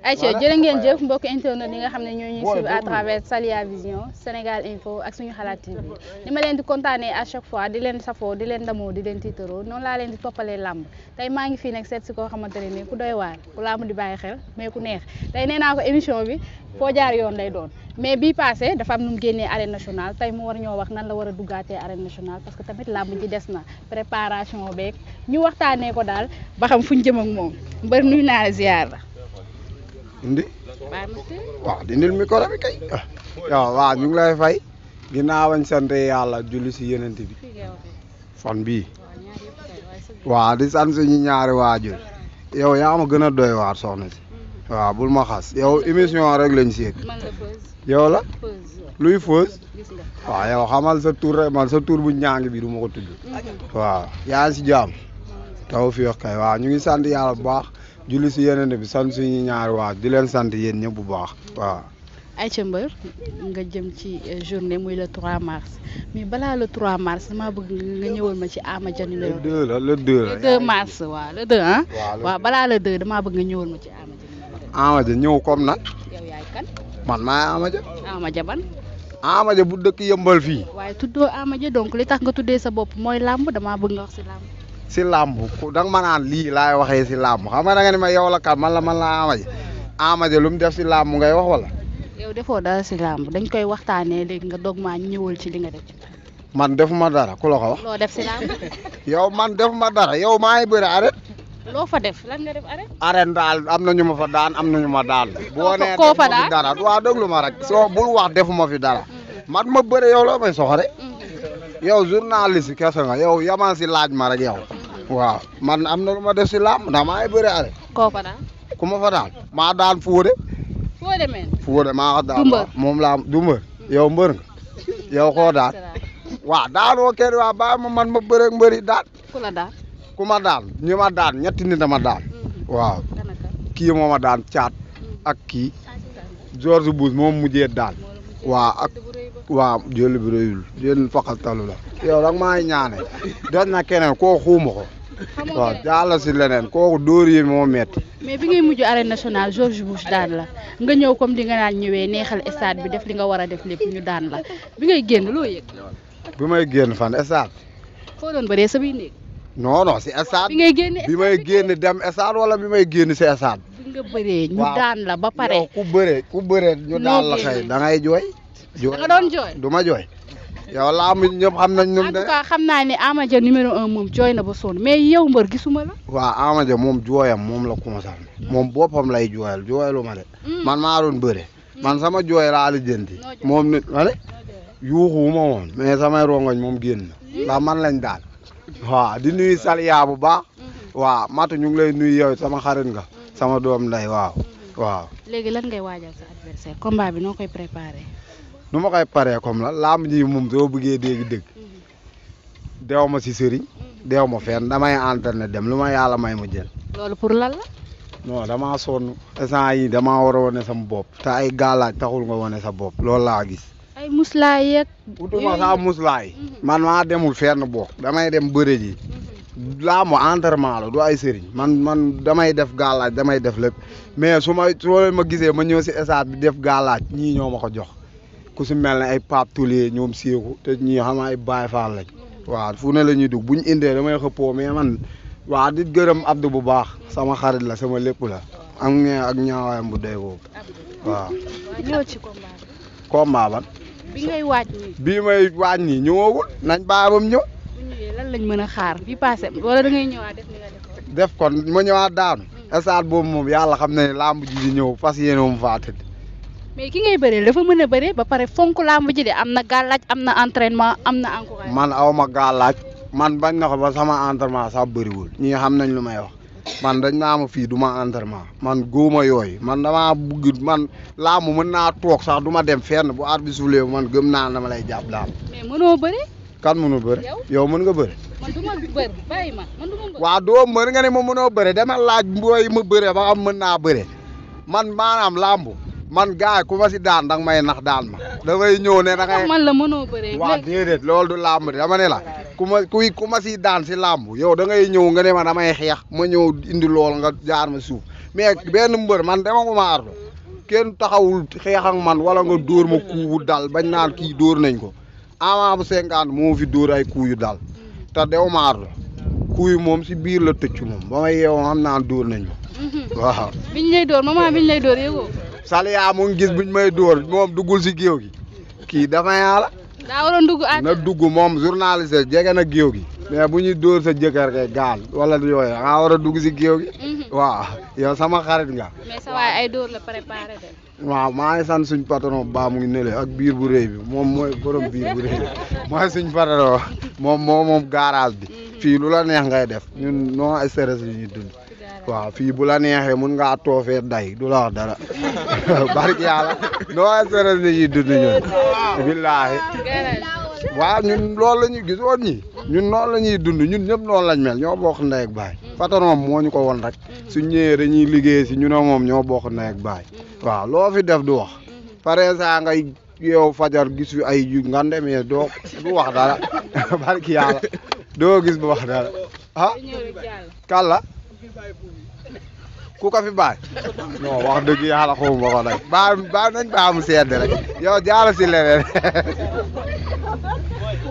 ayca jërë ngeen jëf mbokk internet yi nga xam ne ñoo ñuy suivre à travers Salia Vision Sénégal Info ak suñu xalaat TV ni ma leen di kontaanee à chaque fois di leen safoo di leen ndamoo di leen tiitaroo noonu laa leen di toppalee làmb tey maa ngi fii nag seet si koo xamante ne nii ku doy waar ku làmb di bàyyi xel mais ku neex tey nee naa ko émission bi foo jaar yoon lay doon mais bii passé dafa am nu mu génnee arène nationale tey mu war ñoo wax nan la war a duggaatee arène nationale parce que tamit làmb ji des na préparation beeg ñu waxtaanee ko daal ba xam fu ñu jëm ak moom mbër nuyu naa la ziar la. indi waaw di ndil micro bi kay yow waaw ñu ngi lay fay ginnaaw bañ sant yàlla julli si yenent bi fan bii waaw di sant suñu ñaari waajur yow yaa ma gën a doy waar soxna si waaw bul ma xas yow émission rek lañ seeg yow la luy fausse waaw yow xamal sa tur rek man sa tur bu ñaangi bi du ma ko tudd waaw yaa ngi si jaam taw fi wax kay waaw ñu ngi sant yàlla bu baax julli si yeneen bi sant suñu ñaari waaj di leen sant yéen ñëpp bu baax waaw. Aïcha Mbeur nga jëm ci journée muy le 3 mars mais balaa le 3 mars damaa bëgg nga ñëwal ma ci Ama Dia numéro. le 2 mars waaw le 2 ah. waaw balaa le 2 damaa bëgg nga ñëwal ma ci Ama Dia numéro. Ama Dia ñëw comme nag. yow yaay kan. man maay Ama Dia. Ama Dia ban. Ama Dia bu dëkk yëmbal fii. waaye tuddoo Ama Dia donc li tax nga tuddee sa bopp mooy làmb damaa bëgg nga wax si làmb. si làmb da nga ma naan lii laay waxee si làmb xam nga da nga ni ma yow la kan man la Ama Dia. Ama Dia lu mu def si làmb ngay wax wala. yow defoo dara si làmb dañ koy waxtaanee léegi nga dog maa ñëwal ci li nga def. man defuma dara ku la ko wax. loo def si làmb. yow man defuma dara yow maa ngi bëri arrêt. loo fa def lan nga def arrêt. arène daal am na ñu ma fa daan am na ñu ma daan. boo nee koo fa daan dara waaw déglu ma rek soo bul wax defuma fi dara. man ma bëre yow loo may soxore. yow journaliste kese nga yow yamal si laaj ma rek yow. waaw man am na lu ma def si làmb ndax maa ngi bëre arrêt. koo fa daan. ku ma fa daan maa daan Fodé. Fodé men. Fodé maa ko daan. du mbër moom laa du mbër. yow mbër nga. yow koo daan. waaw daanoo kenn waa bàyyi ma man ma bëre ak mbëri daan. ku la daan. ku ma daan ñu ma daan ñetti nit a ma daan. waaw kii moo ma daan caat ak kii George Bush moom mujjee daan. waaw ak waaw jël bi rëyul jël faqatalu la. yow nag maa ngi ñaane doon na keneen koo xuuma ko. waaw jàll si leneen kooku dóor yi moo metti. mais bi ngay mujj arène nationale George Bush daan la nga ñëw comme di nga naan ñëwee neexal stade bi def li nga war a def lépp ñu daan la bi ngay génn loo yëg. bi may génn fan stade. foo doon bëree sa biir néeg. non non si stade. bi ngay génn bi may génn dem stade wala bi may génn si stade. bi nga bëree ñu daan la ba pare. yow ku bëree ñu daan la xëy da ngay jooy. da nga doon jooy. du ma jooy. yow laa mu ñëpp xam nañ ñoom de. en tout cas xam naa ne Ama Dia numéro 1 moom jooy na ba sonn mais yow mbër gisuma la. waaw Ama Dia moom jooyam moom la concerné. moom boppam lay jooyal jooyalu ma de. man maa doon bëre. man sama jooy laa la jënti. moom nit ma ne. yuuxuwuma woon mais samay rongoñ moom génn na. ndax man lañ daal. waaw di nuyu Salia bu baax. waaw Matu ñu ngi lay nuyu yow sama xarit nga. sama doom nday waaw. waaw. léegi lan ngay waajal sa adversaire combat bi noo koy préparé. nu ma koy paree comme la làmb ji moom soo bëggee dégg-dégg deew ma si sëriñ deew ma fenn damay entraîné dem lu ma yàlla may mu jël. loolu pour lan la. non damaa sonn instant yi damaa war a wane sama bopp te ay gaalaaj taxul nga wane sa bopp loolu laa gis. ay muslaay yeeg. utuma sax muslaay man maa demul fenn bokk damay dem bëre ji làmb entraînement la du ay sëriñ man damay def gaalaaj damay def lépp mais soo ma gisee ma ñëw si stade bi def gaalaaj ñii ñoo ma ko jox. ku si mel ne ay Pape Toulier ñoom Sékou te ñii xam ay Baye Fall lañ waaw fu ne la ñuy dugg bu ñu indee damay xëppoo mais man waaw di gërëm Abdou bu baax sama xarit la sama lépp la am nga ak ñaawaayam bu doy boobu waaw. ñëw ci combat bi. combat ban. bi ngay waaj nii. bii may waaj nii ñëwagul nañ bàyyi ba mu ñëw. bu ñëwee lan lañ mën a xaar bi passé wala da ngay ñëwaat def li nga def. def kon ma ñëwaat daanu. stade boobu moom yàlla xam na ne làmb ji di ñëw fas yéene mu faa tëdd. mais ki ngay bëree dafa mën a bëree ba pare fonk làmb ji de am na gàllaaj am na entraînement am na encouragement. man aw ma gàllaaj man bañ na ko ba sama entraînement sax bëriwul ñii xam nañ lu may wax man dañ naa ma fii du ma entraînement man góoma yooyu man damaa bugg man làmb mën naa toog sax du ma dem fenn bu arbitre bi soufflé man gëm naa dama lay jàpp làmb. mais mënoo bëri. kan mënu bëri. yow mën nga bëri. man du ma bëri bàyyi ma man du ma bëri. waaw doo mën nga ne ma mënoo bëri dama laaj mbooy ma bëre ba xam mën naa bëre man maanaam làmb man gars yi ku ma si daan danga may nax daan ma da ngay ñëw ne da ngay. man la mënoo bëree. waaw déedéet loolu du làmb de dama ne la ku ma si daan si làmb yow da ngay ñëw nga ne ma damay xeex ma ñëw indi lool nga jaar ma suuf mais benn mbër man demaguma ardo kenn taxawul xeex ak man wala nga dóor ma kuubu dal bañ naan kii dóor nañ ko Ama bu 50 moo fi dóor ay kuuyu dal te demaguma ardo kuuyu moom si biir la tëcc moom ba may yeewoo xam naan dóor nañ ma waaw. biñ lay dóor moment biñ lay dóor yëgoo. Saliya mu ngi gis biñ may dóor moom duggul si géew gi kii dafa yàlla. daa waroon dugg na dugg moom journaliste jege na géew gi. mais bu ñuy dóor sa jëkkër kay gaal wala yooyu da ngaa war a dugg si géew gi. waaw yow sama xarit nga. mais sa waay ay dóor la préparé de. waaw maa ngi sant suñ patron ba mu ngi nële ak biir bu rëy bi moom mooy borom biir bu rëy bi mooy suñ patron moom garage bi. fii lu la neex ngay def ñun non stress yi ñuy dund. waaw fii bu la neexee mun ngaa toofee day du la wax dara barki yàlla non stress yi ñuy dund ñun. billaahi waaw ñun loolu la ñuy gis woon ñi ñun noonu la ñuy dund ñun ñëpp noonu lañ mel ñoo bokk ndey ak baay patron moo ñu ko woon rek suñ ñëwee dañuy liggéey si ñu ne moom ñoo bokk ndey ak baay waaw loo fi def du wax pare saa ngay yow fajar gis fi ay yu nga demee doo du wax dara barki yàlla doo gis bu wax dara ah kàlla ku ko fi bàyyi non wax dëgg yàlla xawma ko nag ba nañ baa mu sedd rek yow jaala si leneen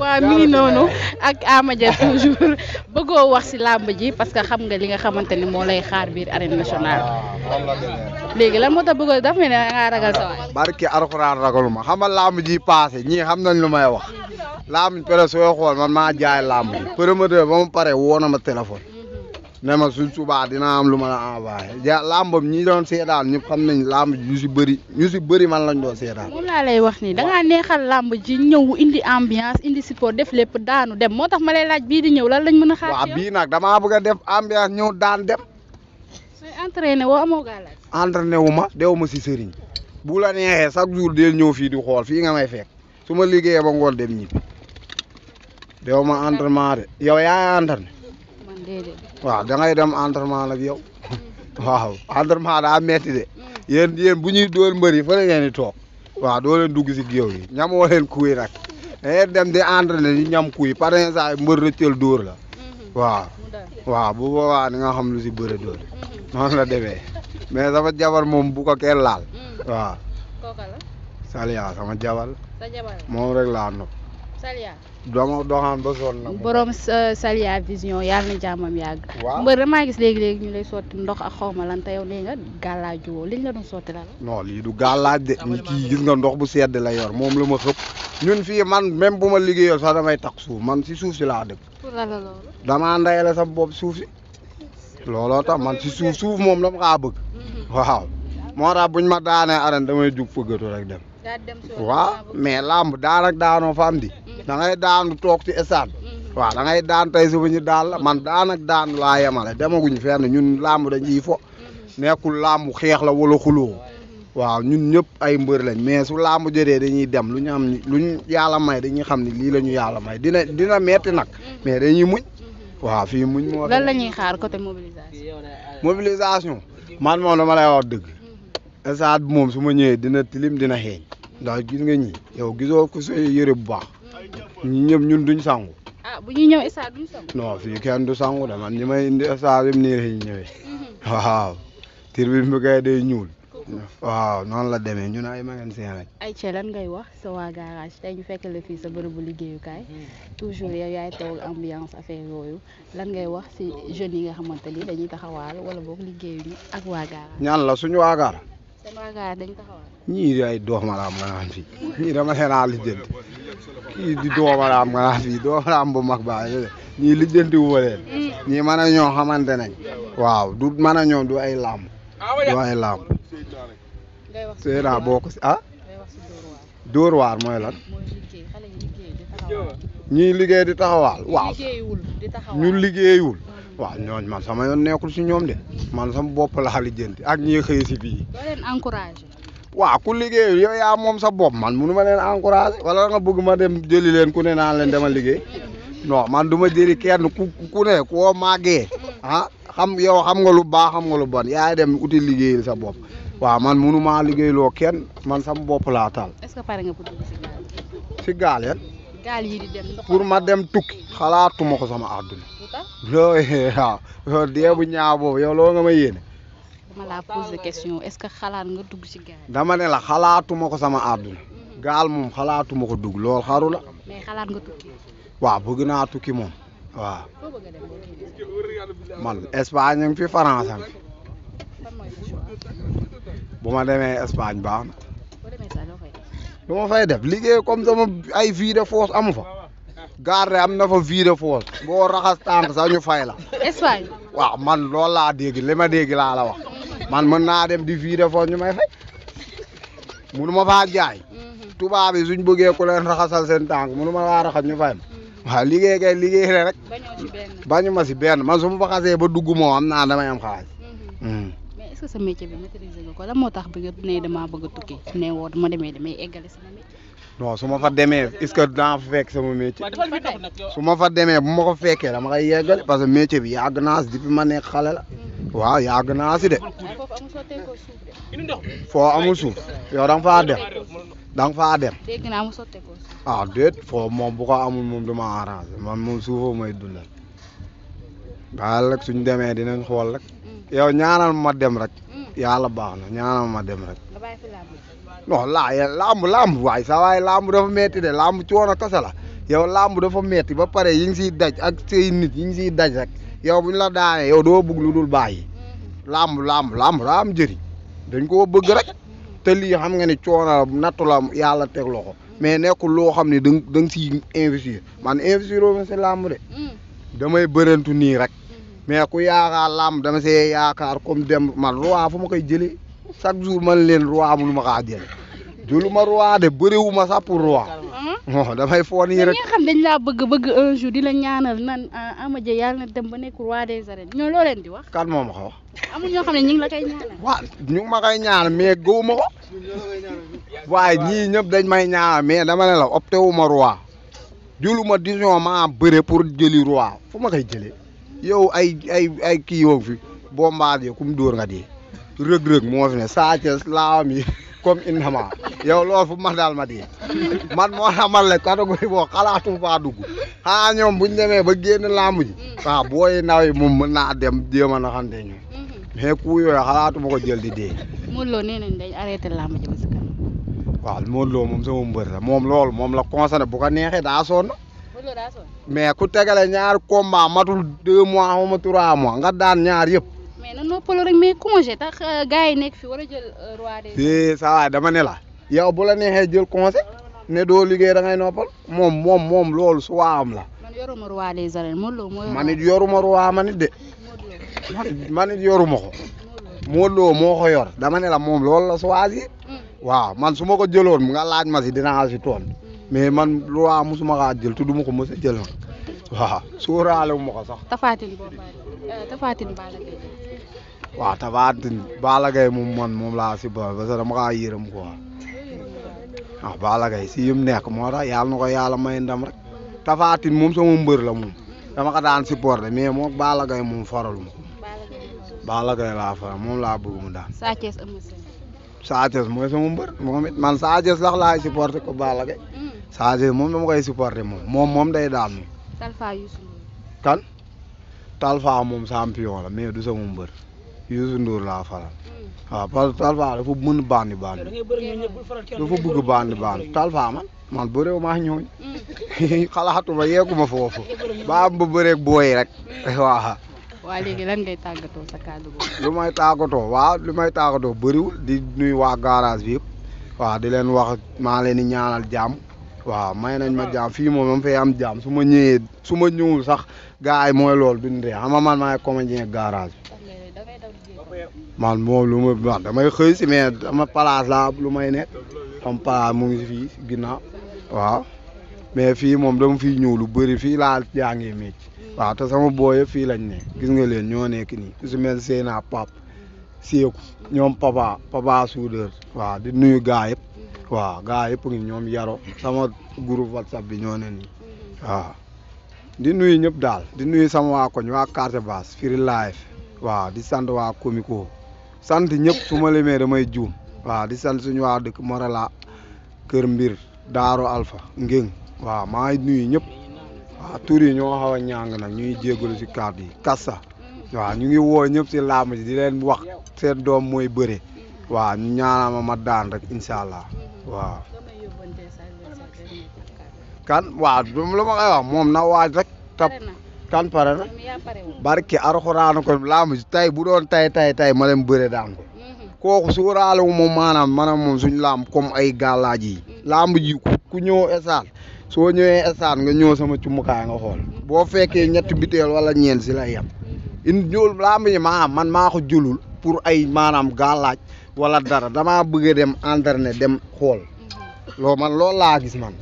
waaw mi ngi noonu ak Ama Dia toujours bëggoo wax si làmb ji parce que xam nga li nga xamante ni moo lay xaar biir arène nationale léegi lan moo tax bëggoo daf mel ne dangaa ragal sa waay barki alxuraan ragaluma xam nga làmb ji passé ñii xam nañ lu may wax làmb peut-être sooy xool man maa jaay làmb ji promoteur ba mu pare woo na ma téléphone ne ma suñ subaa dina am lu ma la envoyé làmbam ñi doon seetaan ñëpp xam nañ làmb ji ñu si bëri man lañ doon seetaan. moom laa lay wax nii da ngaa neexal làmb ji ñëw indi ambiance indi support def lépp daanu dem moo tax ma lay laaj bii di ñëw lan lañ mën a xaar. waaw bii nag damaa bëgg a def ambiance ñëw daan dem. sooy entraîné woo amoo gàllaaj. entraîné wu ma dew ma si sëriñ bu la neexee chaque jour del ñëw fii di xool fii nga may fekk su ma liggéeyee ba ngoon dem ñibbi dew ma entraînement de yow yaa entraîné. waaw da ngay dem entraînement nag yow waaw entraînement daa metti de yéen bu ñuy dóor mbër yi fa la ngeen di toog waaw doo leen dugg si géew yi ñamoo leen kuy rek da dem di entraîné di ñam kuy par exemple mbër rëccal dóor la waaw bu boobaa ni nga xam lu si bëre dóor noonu la demee mais sama jabar moom bu ko kenn laal waaw. kooka la. Saliya sama jabar sa jabar moom rek laa nopp. Saliya. dama doxaan ba sonn nag. borom Saliya vision yàlla na jàmmam yàgg. waaw mbër damaa gis léegi-léegi ñu lay sotti ndox ak xawma lan te yow nee nga gàllaaju woo liñ la doon sotti la. non lii du gàllaaj de ni kii gis nga ndox bu sedd la yor moom la ma xëpp ñun fii man même bu ma liggéeyal sax damay tax suuf man si suuf si laa dëkk. pour la loolu. damaa ndayale sa bopp suuf si looloo tax man si suuf moom dama kaa bëgg. waaw moo tax buñ ma daanee arène damay jug fëggatu rek dem. waaw mais làmb daan ak daanoo fa am di. da ngay daanu toog ci stade. waaw da ngay daan tey suba ñu daal la man daan ak daanu laa yemale demaguñ fenn ñun làmb dañuy fo nekkul làmb xeex la wala xuloo waaw ñun ñëpp ay mbër lañ mais su làmb jotee dañuy dem lu ñu am lu ñu yàlla may dañuy xam ni lii la ñu yàlla may dina metti nag mais dañuy muñ waaw fii muñ moo. lan la ñuy xaar côté mobilisation. mobilisation man moom dama lay wax dëgg stade bi moom su ma ñëwee dina tilim dina xeeñ ndax gis nga ñi yow gisoo ko sa yëre bu baax ñi ñëpp ñun duñ sangu. ah bu ñuy ñëw stade duñ sangu. non fii kenn du sangu de man ñi may indi stade bi nii la ñuy ñëwee. waaw tribune bi kay day ñuul. waaw noonu la demee ñun ay magasin lañ. ay ca lan ngay wax sa waa garage tey ñu fekk la fii sa bërëbu liggéeyukaay toujours yow yaay toog ambiance affaire yooyu lan ngay wax si jeunes yi nga xamante ni dañuy taxawaal wala boog liggéeyuñu ak waa garage. ñaan la suñu waa garage. seen waa garage dañu taxawaal. ñii ay doomaraam nga naan fii ñii dama leen a lijjanti kii di doomaraam nga naan fii doomaraam bu mag baa ñii lijjanti wu ma leen. ñii mën a ñoo xamante nañ. waaw du mën a ñoo du ay làmb. du ay làmb. Seydina boo ko si Dóor waar mooy lan. ñii liggéey di taxawaal waaw. ñu liggéeyul. waaw ñooñ man sama yoon nekkul si ñoom de man sama bopp laa lijjanti ak ñi xëy si fii. doo leen encouragé. waaw ku liggéeyul yow yaa moom sa bopp man munu ma leen encouragé wala nga bëgg ma dem jëli leen ku ne naan leen dama liggéey non man du ma jëli kenn ku ne koo màggee xam yow xam nga lu baax xam nga lu bon yaay dem uti liggéeyal sa bopp waaw man munu maa liggéeyloo kenn man sama bopp laa taal. est-ce que pare nga pour dugg si gaal. si gaal yan. gaal yi di dem pour ma dem tukki xalaatuma ko sama àdduna. loolu waaw dee bu ñaaw boobu yow loo nga ma yéene. dama la poser question est-ce que xalaat nga dugg ci gaal. dama ne la xalaatuma ko sama àdduna. gaal moom xalaatuma ko dugg lool xaru la. mais xalaat nga tukki. waaw bëgg naa tukki moom waaw. foo bëgg a dem boo tukkee. man Espagne ngi fi France am. fan mooy sa choix. bu ma demee Espagne baax na. boo demee sax loo fay def. lu ma fay def liggéey comme sama ay vie de force amu fa. garde am na fa vie de force boo raxas tànk sax ñu fay la. Espagne. waaw man loolu laa dégg li ma dégg laa la wax man mën naa dem di vie de force ñu may fay munu ma faa jaay. tubaab yi suñ bëggee ku leen raxasal seen tànk munu ma laa raxas ñu fay ma. waaw liggéey kay liggéey la rek. bañu ma si benn man su ma fa xasee ba dugg moo am naa damay am xaalis. mais est-ce que sa métier bi maîtriser nga ko lan moo tax bi nga ne damaa bëgg a tukki ne woo ma demee damay eggale sama métier. non su ma fa demee est-ce que dinaa fa fekk sama métier. su ma fa demee bu ma ko fekkee dama koy yeggale parce que métier bi yàgg naa si depuis ma nekk xale la. waaw yàgg naa si de. foo amul suuf yow da nga faa dem. da nga faa dem. dégg naa mu sotteekoo suuf. ah déet foo moom bu ko amul moom du ma arrangé man moom suufoo may dundal. waaye rek suñ demee dinañ xool rek. yow ñaanal ma dem rek. yàlla baax na ñaanal ma dem rek. nga bàyyi fi non lamb waaye sa waaye lamb dafa metti de lamb coono kese la yow lamb dafa metti ba pare yi ngi siy daj ak say nit yi ngi siy daj rek yow buñ la daanee yow doo bëgg lu dul bàyyi lamb daa am njëriñ dañ koo bëgg rek te lii xam nga ni coono nattu la yàlla teg loxo mais nekkul loo xam ne da nga siy investir man investir ma si lamb de damay bërantu nii rek mais ku yaakaar lamb dama see yaakaar comme dem man roi fu ma koy jëlee chaque jour man leen roi mënu ma kaa jël jëlu ma roi de bëriwuma sax pour roi bon damay foo nii rek. ñi nga xam dañ laa bëgg un jour di la ñaanal nan Ama Dia yàlla na dem ba nekk roi des arènes ñoo loo leen di wax. kan moo ma ko wax. amul ñoo xam ne ñu ngi la koy ñaanal. waaw ñu ngi ma koy ñaanal mais gëwuma ko waaye ñii ñëpp dañ may ñaanal mais dama ne la opté wu ma roi jëlu ma décision maa bëre pour jëli roi fu ma koy jëlee yow ay kii yoo fi Bombardier ku mu dóor nga dee. rëg-rëg moo fi ne Sa Thiès laawam yi comme innama yow loolu fu ma daal ma dee man moo xamal la catégorie boo xalaatu faa dugg xanaa ñoom buñ demee ba génn làmb ji waaw booy ndaw yi moom mën naa dem jéem a naxante ñu mais ku yooyu xalaatu ma ko jël di dee. Modou Lo nee nañ dañ arrêté làmb ji ba si kanam. waaw Modou Lo moom sama mbër la moom loolu moom la concerné bu ko neexee daa sonn. Modou Lo daa sonn. mais ku tegale ñaari combat matul 2 mois xaw ma 3 mois nga daan ñaar yëpp. mais nan noppalu rek mais congé tax gars yi nekk fi war a jël roi des. saa waay dama ne la yow bu la neexee jël conseil ne doo liggéey da ngay noppal moom loolu su waam la. man yoruma roi des arènes Modou Lo moo yor. man it yoruma roi man it de. man it yoruma ko. Modou Lo moo ko yor dama ne la moom loolu la choisir. waaw man su ma ko jëloon nga laaj ma si dinaa si toon mais man roi musuma kaa jël te du ma ko mës a jël ma waaw suuraale wu ma ko sax. Tapha Tine Balla Gaye. waaw Tapha Tine Balla Gaye moom laa si ba parce que dama kaa yërëm quoi waaw Balla Gaye si yim nekk moo tax yàlla na ko yàlla may ndam rek Tapha Tine moom sama mbër la moom dama ko daan supporté mais moom Balla Gaye moom faraluma ko Balla Gaye laa faral moom laa bëgg mu daan. Sa Thiès Eumeu Sène. Sa Thiès mooy sama mbër moom it man Sa Thiès sax laay supporté ko Balla Gaye Sa Thiès moom dama koy supporté moom day daan moom. Talfa Youssou Ndour. kan Talfa moom champion la mais du sama mbër Youssou Ndour laa faral waaw parce que Talfa dafa mën bandi dafa bëgg bandi Talfa man bëréew maa ñooñ xalaatuma yeeguma foofu ba am ba bëreeg booy rek waaw. waa léegi lan ngay tàggatoo sa kàddu boobu. lu may tàggatoo bëriwul di nuyu waa garage bi yëpp waaw di leen wax maa leen di ñaanal jàmm waaw may nañ ma jàmm fii moom dama fay am jàmm su ma ñëwul sax gars yi mooy loolu duñ ree xam nga man maay comédien garage bi man moom damay xëy si mais dama place la lu may nekk comme place mu ngi fii ginnaaw waaw mais fii moom dama fiy ñëw lu bëri fii laa jàngee métier waaw te sama booy yëpp fii lañ ne gis nga leen ñoo nekk nii ku si mel Seyna Pap Seeku ñoom papa soudeur waaw di nuyu gaa yëpp waaw gaa yëpp ngi ñoom yaro sama groupe WhatsApp bi ñoo ne nii waaw di nuyu ñëpp daal di nuyu sama waa koñ waa quartier basse Firi Live waaw di sant waa Comico sant ñëpp su ma limee damay juum waaw di sant suñu waa dëkk Morala Kër Mbir Daaro Alpha Ngéng waaw maa ngi nuyu ñëpp waaw tur yi ñoo xaw a ñàng nag ñuy jégalu si kàddu yi Kassa waaw ñu ngi woo ñëpp si làmb ji di leen wax seen doom mooy bëre waaw ñu ñaanal ma daan rek incha allah waaw. kan waaw lu ma koy wax moom na waaj rek tab kan pare na barki Alxuraan ko làmb ji tey bu doon tey ma leen bëre daan ko kooku suuraale wu moom maanaam moom suñu làmb comme ay gàllaaj yi làmb ji ku ñëw esaan soo ñëwee esaan nga ñëw sama cumukaay nga xool boo fekkee ñetti biteel wala ñeent si lay yem ñuul làmb ji man maa ko julul pour ay maanaam gàllaaj wala dara damaa bëgg a dem entraîner dem xool loolu laa gis man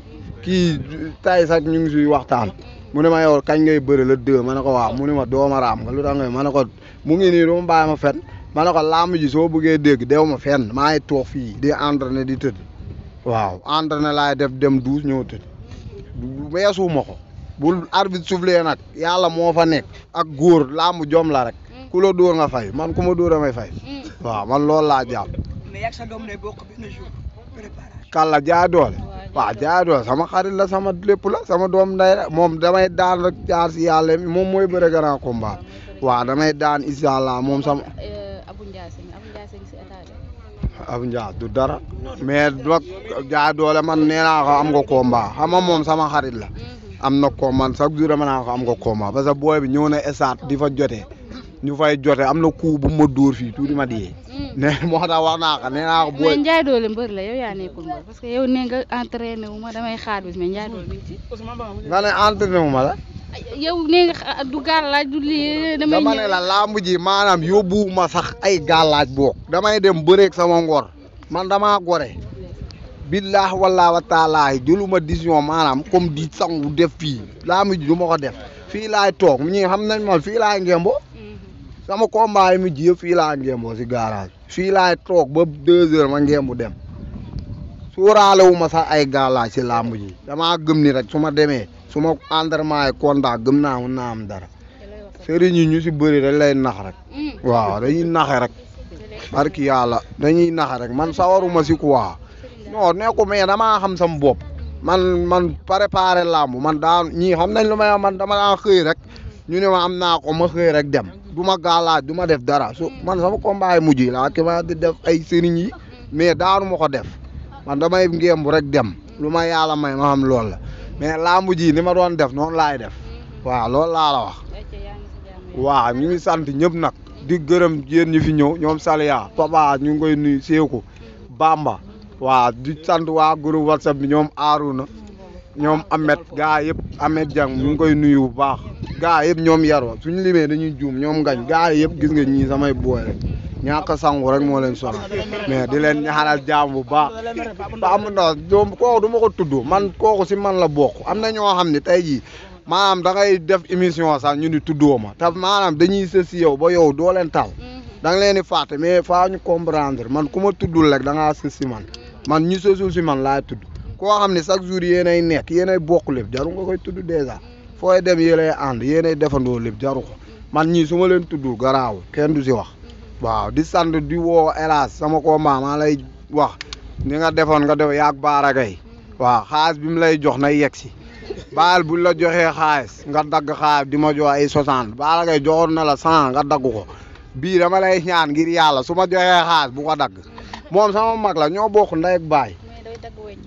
kii tay sax ñu ngi suy waxtaan mu ne ma yow kañ ngay bëri la 2 ma ne ko waaw mu ne ma doomaraam nga lu tax ngay ma ne ko mu ngi nii dama bàyyi ma fen ma ne ko làmb ji soo bëggee dégg dew ma fenn maa ngi toog fii di entraîner di tëdd waaw entraîner laay def dem 12 ñëw tëdd weesuuma ko bul arbitre soufflé nag yàlla moo fa nekk ak góor làmb jom la rek ku la dóor nga fay man ku ma dóor may fay waaw man loolu laa jàpp. mais yak sa doom day bokk benn jour préparation. Kalla Jaay Doole waaw Jaay Doole sama xarit la sama lépp la sama doom nday rek moom damay daan rek jaar si yàlla moom mooy bëre grand combat waaw damay daan incha allah moom sama. Abou Ndiaye du dara mais nag Jaay Doole man nee naa ko am nga combat xam nga moom sama xarit la am na ko man chaque jour dama naa ko am nga combat parce que booy bi ñëw na esaat di fa jotee ñu fay jote am na coup bu ma dóor fii tuuti ma diyee ne moo tax wax naa ko nee naa ko booy. mais Ndiaye Doole mbër la yow yaa nekkul mbër parce que yow nee nga entraîné wu ma damay xaar bis mais Ndiaye Doole mi ngi ci. nga ne entraîné wu ma la. yow nee nga du gàllaaj du lii damay dama ne la làmb ji maanaam yóbbuwuma sax ay gàllaaj boog damay dem bëreeg sama ngor man damaa gore billah wallaahi wa taala jëluma décision maanaam comme di sangu def fii làmb ji du ma ko def fii laay toog ñi xam nañ ma fii laay ngembo sama combat yi mu ji yëpp fii laa ngemboo si garage fii laay toog ba 2 heures ma ngembu dem suuraale wu ma sax ay gàllaaj si làmb ji damaa gëm ni rek su ma demee su ma entraînement yi contact gëm naa mun naa am dara sëriñ yi ñu si bëri dañ lay nax rek waaw dañuy naxe rek barki yàlla dañuy naxe rek man sawaruma si quoi non nekku mais damaa xam sama bopp man préparé làmb man daan ñii xam nañ lu may man dama daan xëy rek ñu ne ma am naa ko ma xëy rek dem du ma gaalaaj du ma def dara su man sama combat yi mujj laa ki ma di def ay sëriñ yi mais daanu ma ko def man damay ngemb rek dem lu ma yàlla may ma xam loolu la mais làmb ji ni ma doon def noonu laay def waaw loolu laa la wax waaw ñu ngi sant ñëpp nag di gërëm yéen ñi fi ñëw ñoom Saliya Papa ñu ngi koy nuyu Seeku Bamba waaw di sant waa groupe WhatsApp bi ñoom Arouna ñoom Ahmed gaa yëpp Ahmed Diang ñu ngi koy nuyu bu baax gaa yëpp ñoom yaroo suñu limee dañuy juum ñoom ngañ gaa yëpp gis nga ñii samay booy rek ñàkk sangu rek moo leen sonal mais di leen ñaanal jaam bu baax ba am na doom kooku du ma ko tudd man kooku si man la bokk am na ñoo xam ne tey jii maanaam da ngay def émission sax ñu ni tuddoo ma te maanaam dañuy sës si yow ba yow doo leen tal da nga leen di fàtte mais faa ñu comprendre man ku ma tuddul rek da ngaa sës si man ñu sësul si man laay tudd koo xam ne chaque jour yéenay nekk yéenay bokk lépp jaru nga koy tudd dèjà fooy dem yéenay ànd yéenay defandoo lépp jaru ko man ñii su ma leen tuddul garaawul kenn du si wax waaw di sant di woo hélas sama combat maa lay wax ni nga defoon nga def yaag baaragay waaw xaalis bi mu lay jox na yegg si baal buñ la joxee xaalis nga dagg xaalis di ma jox ay 60 baaragay joxoon na la 100 nga dagg ko bii dama lay ñaan ngir yàlla su ma joxee xaalis bu ko dagg moom sama mag la ñoo bokk ndey ak baay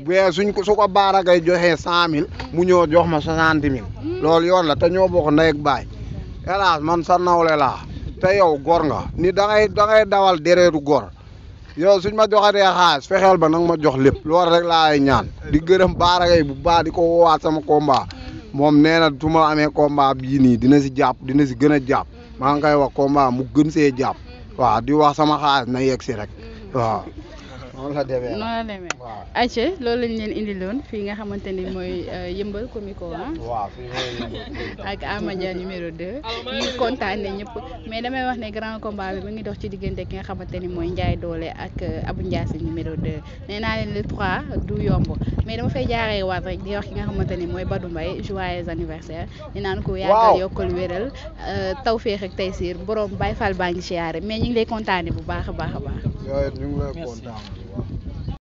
bee su ko baaragay joxee 100000 mu ñëw jox ma 60000 loolu yoon la te ñoo bokk ndey ak baay hélas man sa nawle laa te yow gor nga ni da ngay dawal dereetu gor yow suñ ma joxatee xaalis fexeel ba nag ma jox lépp loolu rek laay ñaan di gërëm baaragay bu baax di ko woowaat sama combat moom nee na su ma amee combat bii nii dina si jàpp dina si gën a jàpp maa ngi koy wax combat mu gën see jàpp waaw di wax sama xaalis na yegg si rek waaw noonu la demee waaw ayca loolu lañ leen indiloon fii nga xamante ni mooy yëmbal comico waaw fii mooy ak Amadia numéro 2 ñu kontaane ñëpp mais damay wax ne grand combat bi mu ngi dox ci diggante ki nga xamante ni mooy Ndiaye Doole ak Abou Ndiaye numéro 2 nee naa leen le 3 du yomb mais dama fay jaaree waat rek di wax ki nga xamante ni mooy Badou Mbaye joyeux anniversaire di naan ko yàggal yokkal wéral tawféex ak taysiir borom Baye Fall baa ngi siyaare mais ñu ngi lay kontaane bu baax a baax a baax. ñu ngi lay kontaan